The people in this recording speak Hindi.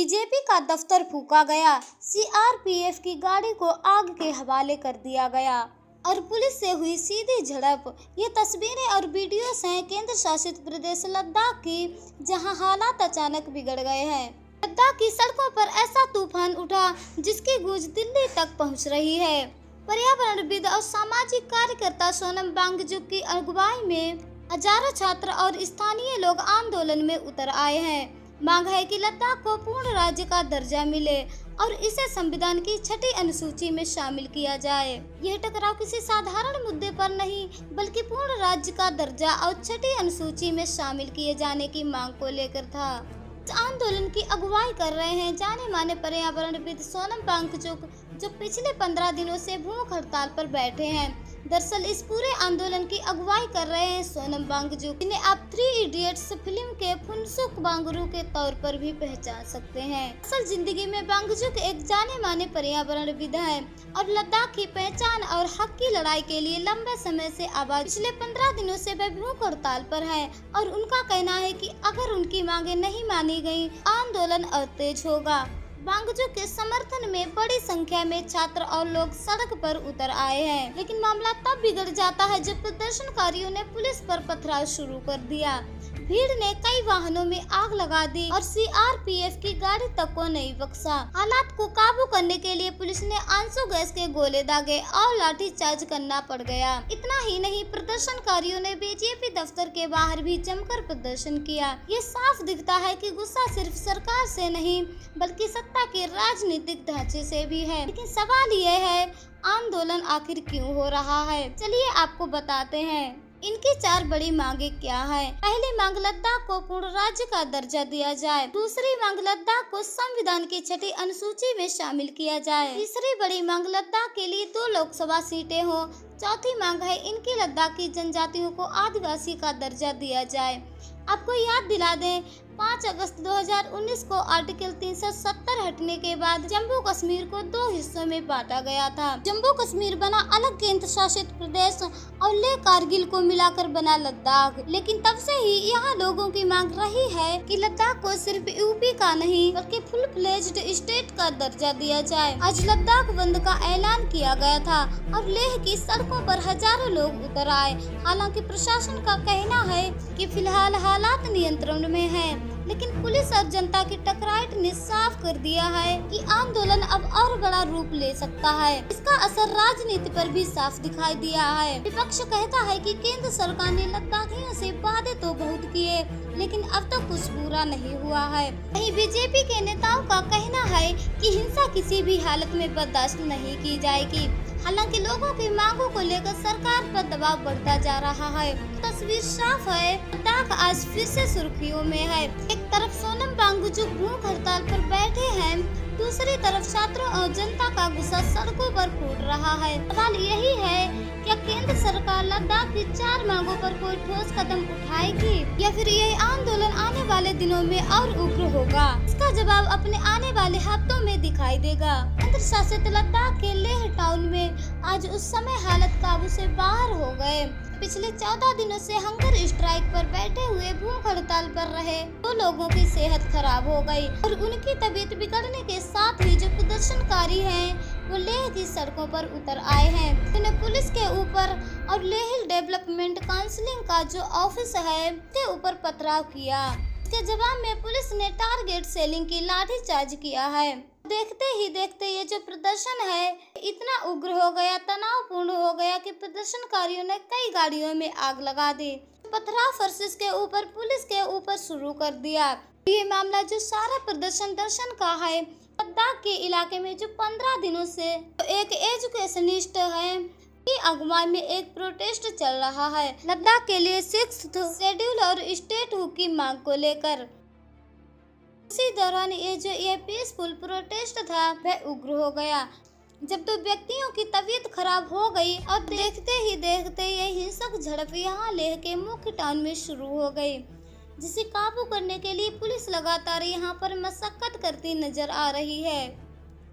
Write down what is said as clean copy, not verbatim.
बीजेपी का दफ्तर फूंका गया, सीआरपीएफ की गाड़ी को आग के हवाले कर दिया गया और पुलिस से हुई सीधी झड़प। ये तस्वीरें और वीडियोस हैं केंद्र शासित प्रदेश लद्दाख की, जहां हालात अचानक बिगड़ गए हैं। लद्दाख की सड़कों पर ऐसा तूफान उठा जिसकी गूंज दिल्ली तक पहुंच रही है। पर्यावरणविद और सामाजिक कार्यकर्ता सोनम वांगचुक की अगुवाई में हजारों छात्र और स्थानीय लोग आंदोलन में उतर आए हैं। मांग है कि लद्दाख को पूर्ण राज्य का दर्जा मिले और इसे संविधान की 6ठी अनुसूची में शामिल किया जाए। यह टकराव किसी साधारण मुद्दे पर नहीं, बल्कि पूर्ण राज्य का दर्जा और 6ठी अनुसूची में शामिल किए जाने की मांग को लेकर था। इस आंदोलन की अगुवाई कर रहे हैं जाने माने पर्यावरणविद सोनम वांगचुक, जो पिछले 15 दिनों से भूख हड़ताल पर बैठे हैं। दरअसल इस पूरे आंदोलन की अगुवाई कर रहे हैं सोनम वांगचुक, जिन्हें आप 3 इडियट्स फिल्म के फुनसुक वांगचुक के तौर पर भी पहचान सकते हैं। असल जिंदगी में वांगचुक एक जाने माने पर्यावरणविद हैं और लद्दाख की पहचान और हक की लड़ाई के लिए लंबे समय से आवाज। पिछले 15 दिनों से वे भूख हड़ताल पर हैं और उनका कहना है कि अगर उनकी मांगे नहीं मानी गयी, आंदोलन और तेज होगा। वांगचुक के समर्थन में बड़ी संख्या में छात्र और लोग सड़क पर उतर आए हैं, लेकिन मामला तब बिगड़ जाता है जब प्रदर्शनकारियों ने पुलिस पर पथराव शुरू कर दिया। भीड़ ने कई वाहनों में आग लगा दी और सीआरपीएफ की गाड़ी तक को नहीं बख्शा। हालात को काबू करने के लिए पुलिस ने आंसू गैस के गोले दागे और लाठीचार्ज करना पड़ गया। इतना ही नहीं, प्रदर्शनकारियों ने बीजेपी दफ्तर के बाहर भी जमकर प्रदर्शन किया। ये साफ दिखता है कि गुस्सा सिर्फ सरकार से नहीं, बल्कि सत्ता के राजनीतिक ढांचे से भी है। लेकिन सवाल ये है, आंदोलन आखिर क्यों हो रहा है? चलिए आपको बताते हैं। इनकी 4 बड़ी मांगे क्या है? पहली मांग, लद्दाख को पूर्ण राज्य का दर्जा दिया जाए। दूसरी मांग, लद्दाख को संविधान की 6ठी अनुसूची में शामिल किया जाए। तीसरी बड़ी मांग, लद्दाख के लिए 2 लोकसभा सीटें हो। चौथी मांग है इनकी लद्दाख की जनजातियों को आदिवासी का दर्जा दिया जाए। आपको याद दिला दें, 5 अगस्त 2019 को आर्टिकल 370 हटने के बाद जम्मू कश्मीर को 2 हिस्सों में बांटा गया था। जम्मू कश्मीर बना अलग केंद्र शासित प्रदेश और लेह कारगिल को मिलाकर बना लद्दाख। लेकिन तब से ही यहाँ लोगों की मांग रही है कि लद्दाख को सिर्फ यूपी का नहीं, बल्कि फुल फ्लेज्ड स्टेट का दर्जा दिया जाए। आज लद्दाख बंद का ऐलान किया गया था और लेह की सड़कों पर हजारों लोग उतर आए। हालांकि प्रशासन का कहना है कि फिलहाल हालात नियंत्रण में है, लेकिन पुलिस और जनता की टकराहट ने साफ कर दिया है कि आंदोलन अब और बड़ा रूप ले सकता है। इसका असर राजनीति पर भी साफ दिखाई दिया है। विपक्ष कहता है कि केंद्र सरकार ने लद्दाखियों से वादे तो बहुत किए, लेकिन अब तक कुछ पूरा नहीं हुआ है। वहीं बीजेपी के नेताओं का कहना है कि हिंसा किसी भी हालत में बर्दाश्त नहीं की जाएगी। हालांकि लोगों की मांगों को लेकर सरकार पर दबाव बढ़ता जा रहा है। तस्वीर साफ है, लद्दाख आज फिर से सुर्खियों में है। एक तरफ सोनम वांगचुक भूख हड़ताल पर बैठे हैं, दूसरी तरफ छात्रों और जनता का गुस्सा सड़कों पर फूट रहा है। सवाल यही है, क्या केंद्र सरकार लद्दाख की 4 मांगों पर कोई ठोस कदम उठाएगी या फिर यह आंदोलन आने वाले दिनों में और उग्र होगा? इसका जवाब अपने आने वाले हफ्तों में दिखाई देगा। केंद्र शासित लद्दाख के लेह टाउन में आज उस समय हालत काबू से बाहर हो गए। पिछले 14 दिनों से हंगर स्ट्राइक पर बैठे हुए भूख हड़ताल पर रहे 2 लोगों की सेहत खराब हो गई और उनकी तबीयत बिगड़ने के साथ ही जो प्रदर्शनकारी हैं वो लेह की सड़कों पर उतर आए हैं। उन्हें पुलिस के ऊपर और लेह डेवलपमेंट काउंसिल का जो ऑफिस है उसके ऊपर पथराव किया। इसके जवाब में पुलिस ने टारगेट सेलिंग की लाठीचार्ज किया है। देखते ही देखते ये जो प्रदर्शन है इतना उग्र हो गया, तनावपूर्ण हो गया कि प्रदर्शनकारियों ने कई गाड़ियों में आग लगा दी। पथराव फर्श के ऊपर पुलिस के ऊपर शुरू कर दिया। ये मामला जो सारा प्रदर्शन का है, लद्दाख के इलाके में जो 15 दिनों से एक एजुकेशनिस्ट है की अगुवाई में एक प्रोटेस्ट चल रहा है लद्दाख के लिए 6th शेड्यूल और स्टेट हुक की मांग को लेकर। इसी दौरान ये पीसफुल प्रोटेस्ट था वह उग्र हो गया जब 2 व्यक्तियों की तबीयत खराब हो गई और देखते ही देखते ये हिंसक झड़प यहाँ लेह के मुख्य टाउन में शुरू हो गई, जिसे काबू करने के लिए पुलिस लगातार यहाँ पर मशक्कत करती नजर आ रही है।